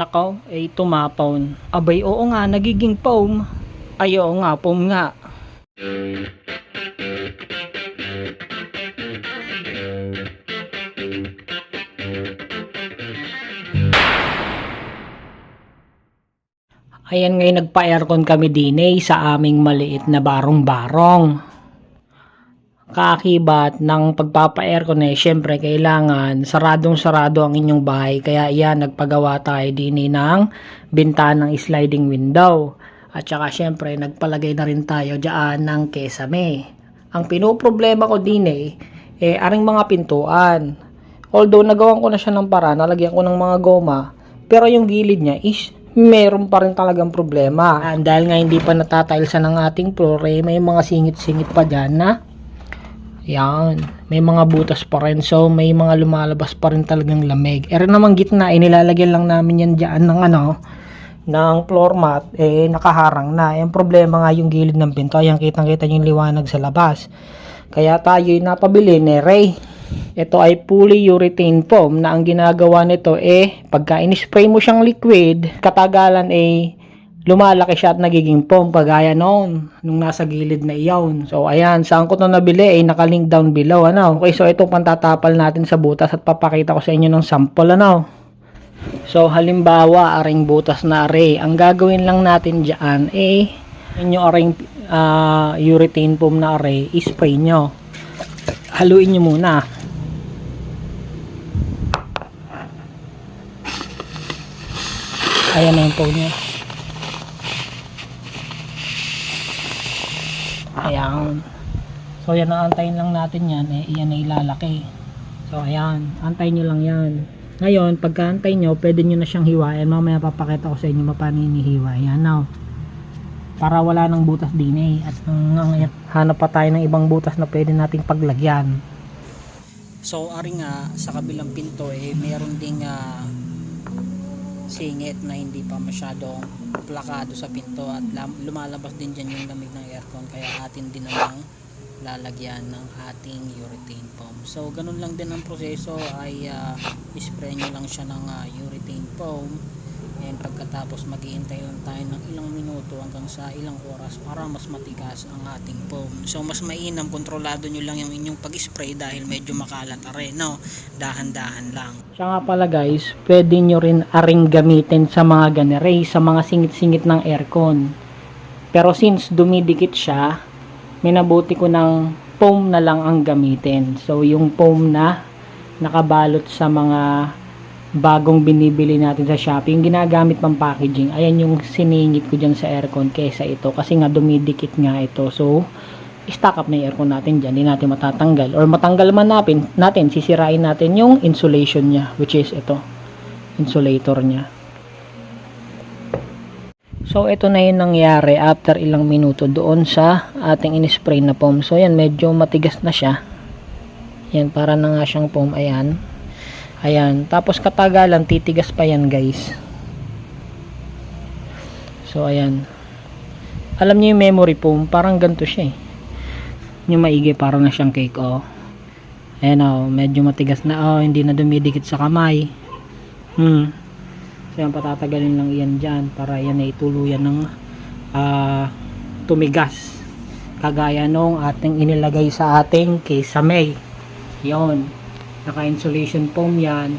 Nakaw, ay tumapaw. Abay, oo nga, nagiging foam. Ay, oo nga, foam nga. Ayan ngayon, nagpa-aircon kami din sa aming maliit na barong-barong. Kaakibat ng pagpapa-aircon syempre kailangan saradong-sarado ang inyong bahay. Kaya yan, nagpagawa tayo din ng bintanang sliding window. At saka syempre, nagpalagay na rin tayo dyan ng kesame. Ang pinoproblema ko din aring mga pintuan. Although nagawan ko na siya ng paraan, nalagyan ko ng mga goma, pero yung gilid niya is meron pa rin talagang problema. Dahil nga hindi pa natatilesa ng ating floor, may mga singit-singit pa dyan na yan, may mga butas pa rin, so may mga lumalabas pa rin talagang lamig. Namang gitna, nilalagyan lang namin yan dyan ng floor mat, nakaharang na. Yung problema nga yung gilid ng pinto, ayan, kitang-kita yung liwanag sa labas. Kaya tayo napabili ni Ray. Ito ay polyurethane foam na ang ginagawa nito pagka in-spray mo siyang liquid, katagalan lumalaki siya at nagiging foam kagaya nung nasa gilid na iyon. So ayan, saan ko ito nabili nakalink down below. Okay, so ito pantatapal natin sa butas at papakita ko sa inyo ng sample. So halimbawa, aring butas na array. Ang gagawin lang natin dyan yung aring urethane foam na array, spray nyo. Haluin nyo muna. Ayan na yung foam nyo. Ayan. So yan, aantayin lang natin yan. Iyan ay ilalaki. So ayan, antayin nyo lang yan. Ngayon, pagka-antay nyo, pwede nyo na siyang hiwain. Mamaya papakita ko sa inyo paano hinihiwa. Ayan para wala nang butas din At hanap pa tayo ng ibang butas na pwede nating paglagyan. So ari nga, sa kabilang pinto meron ding singit na hindi pa masyadong plakado sa pinto at lumalabas din dyan yung lamig ng aircon, kaya atin din namang lalagyan ng ating urethane foam. So ganun lang din ang proseso, ay spray nyo lang siya ng urethane foam, and pagkatapos maghihintay lang tayo ng ilang minuto hanggang sa ilang oras para mas matigas ang ating foam. So mas mainam, kontrolado nyo lang yung inyong pag-spray dahil medyo makalat dahan-dahan lang. Siya nga pala guys, pwede nyo rin aring gamitin sa mga ganere, sa mga singit-singit ng aircon. Pero since dumidikit siya, minabuti ko ng foam na lang ang gamitin. So yung foam na nakabalot sa mga bagong binibili natin sa Shopee, yung ginagamit pang packaging, ayan yung siningit ko dyan sa aircon kaysa ito, kasi nga dumidikit nga ito. So stock up na yung aircon natin dyan, hindi natin matatanggal, or matanggal man natin, sisirain natin yung insulation nya, which is ito, insulator nya. So ito na yung nangyari after ilang minuto doon sa ating in-spray na foam. So yan, medyo matigas na siya, yan, para na nga siyang foam. Ayan, tapos katagalan titigas pa yan guys. So ayan, alam niyo yung memory foam, parang ganito siya yung maigi, parang na siyang cake. Ayan medyo matigas na, hindi na dumidikit sa kamay. So yan, patatagalin lang yan dyan para yan ay tuluyan ng tumigas, kagaya nung ating inilagay sa ating kisame. Yon, naka-insulation foam yan.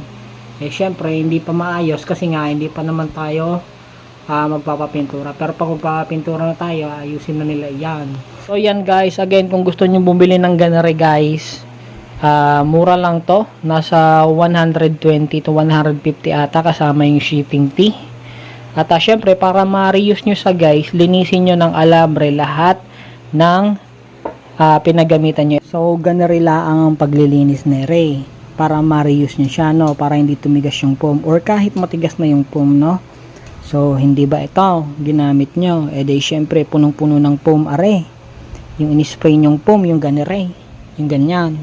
Syempre hindi pa maayos kasi nga hindi pa naman tayo magpapapintura, pero pag magpapapintura na tayo, ayusin na nila yan. So yan guys, again, kung gusto nyo bumili ng ganare guys, mura lang to, nasa 120 to 150 ata kasama yung shipping fee. At syempre, para ma-reuse nyo sa guys, linisin nyo ng alambre lahat ng pinagamitan nyo. So ganare lang ang paglilinis ni Ray para ma-reuse nyo siya, para hindi tumigas yung foam, or kahit matigas na yung foam, So hindi ba ito ginamit nyo, di syempre punong-puno ng foam are, yung in-spray nyong foam, yung ganare, yung ganyan,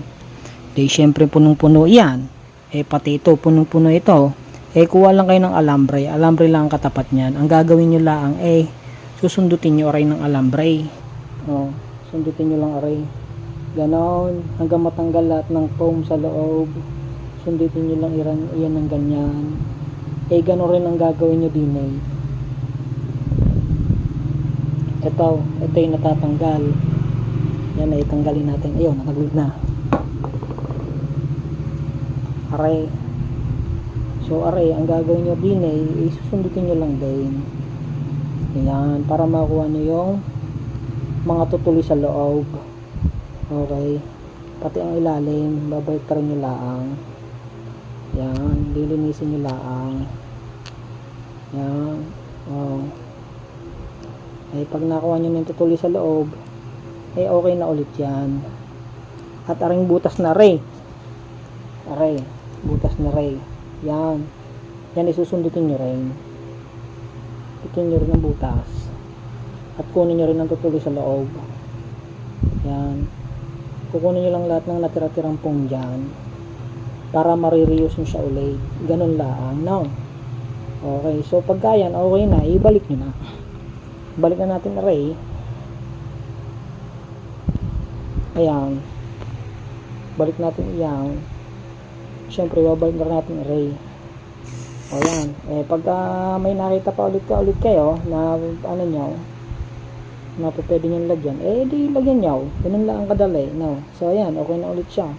di syempre punong-puno yan. Pati ito punong-puno ito, kuha lang kayo ng alambre lang ang katapat nyan. Ang gagawin nyo lang susundutin nyo aray ng alambre. Sundutin nyo lang aray, ganon, hanggang matanggal lahat ng foam sa loob. Sundutin nyo lang iyan ng ganyan. eh ganun rin ang gagawin nyo din eh. Ito yung natatanggal. Yan ay tanggalin natin. Ayun, nakaglig na. Aray. So aray, ang gagawin nyo din eh, susundutin nyo lang din. Ayan, para makuha nyo yung mga tutuloy sa loob. Okay. Pati ang ilalim, babalik pa rin nyo laang. Yan, lilinisin nyo laang. Yan. Oh. Ay pag nakuha nyo ng tutuloy sa loob, ay okay na ulit yan. At aring butas na ray. Aray, butas na ray. Yan. Yan isusundutin nyo rin. Itutin nyo rin ang butas. At kunin nyo rin ang tutuloy sa loob. Yan. Kukunin nyo lang lahat ng natira-tirang pong dyan. Para marireuse nyo siya ulit. Ganun lang. No? Okay. So pagka yan, okay na. Ibalik nyo na. Balik na natin array. Ayan. Balik natin yan. Siyempre, babalik na natin array. O yan. Eh, pagka may nakita pa ulit kayo na ano nyo, na pwede nyo lagyan, eh, di lagyan nyo. Ganun lang ang kadali. No? So, ayan. Okay na ulit siya.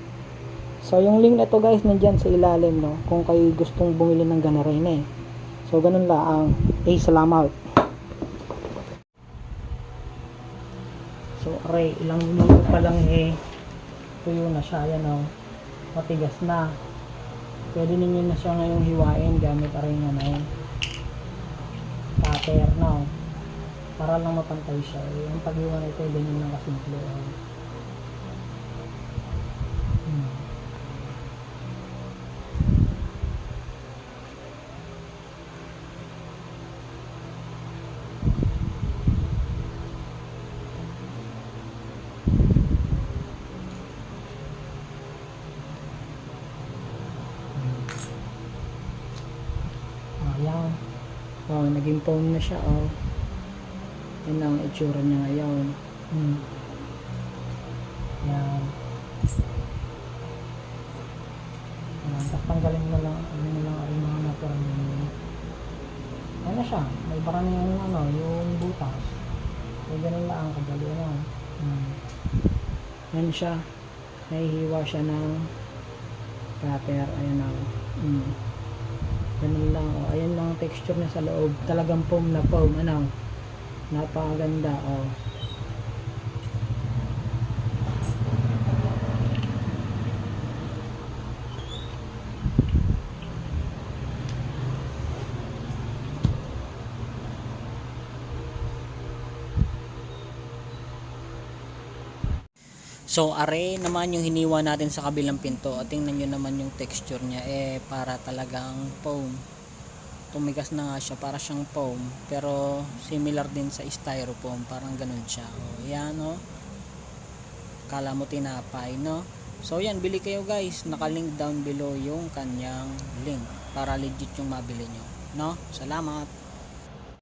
So, yung link na to guys, nandyan sa ilalim, no? Kung kayo gustong bumili ng ganarin eh. So, ganun lang. Eh, salamat. So, aray, ilang minuto pa lang eh, tuyo na siya, yan o, matigas na. Pwede ninyo na siya ngayong hiwain gamit aray nga na yun. Cutter, no? Para lang mapantay siya. Yung pag-iwan ito, ganyan lang kasimple. Ayan. Oh, naging foam na siya, oh. Yan ang itsura niya ngayon. Yan. Ayan. Tapos tanggalin mo lang, ang mga naturang yun. Ayan na siya. May bara na yung, yung butas. So, ganun lang ang kadali, Ayan siya. Nahihiwa siya ng cutter. Ayan na. Ganun lang, oh. Ayan lang ang texture niya sa loob. Talagang foam na foam, napakaganda, oh. So, are naman yung hiniwa natin sa kabilang pinto. At tingnan nyo naman yung texture niya. Eh, para talagang foam. Tumigas na nga siya. Para siyang foam. Pero, similar din sa styrofoam. Parang ganun siya. O, yan, o. Kala mo tinapay, no? So, yan. Bili kayo, guys. Nakalink down below yung kanyang link. Para legit yung mabili nyo. No? Salamat.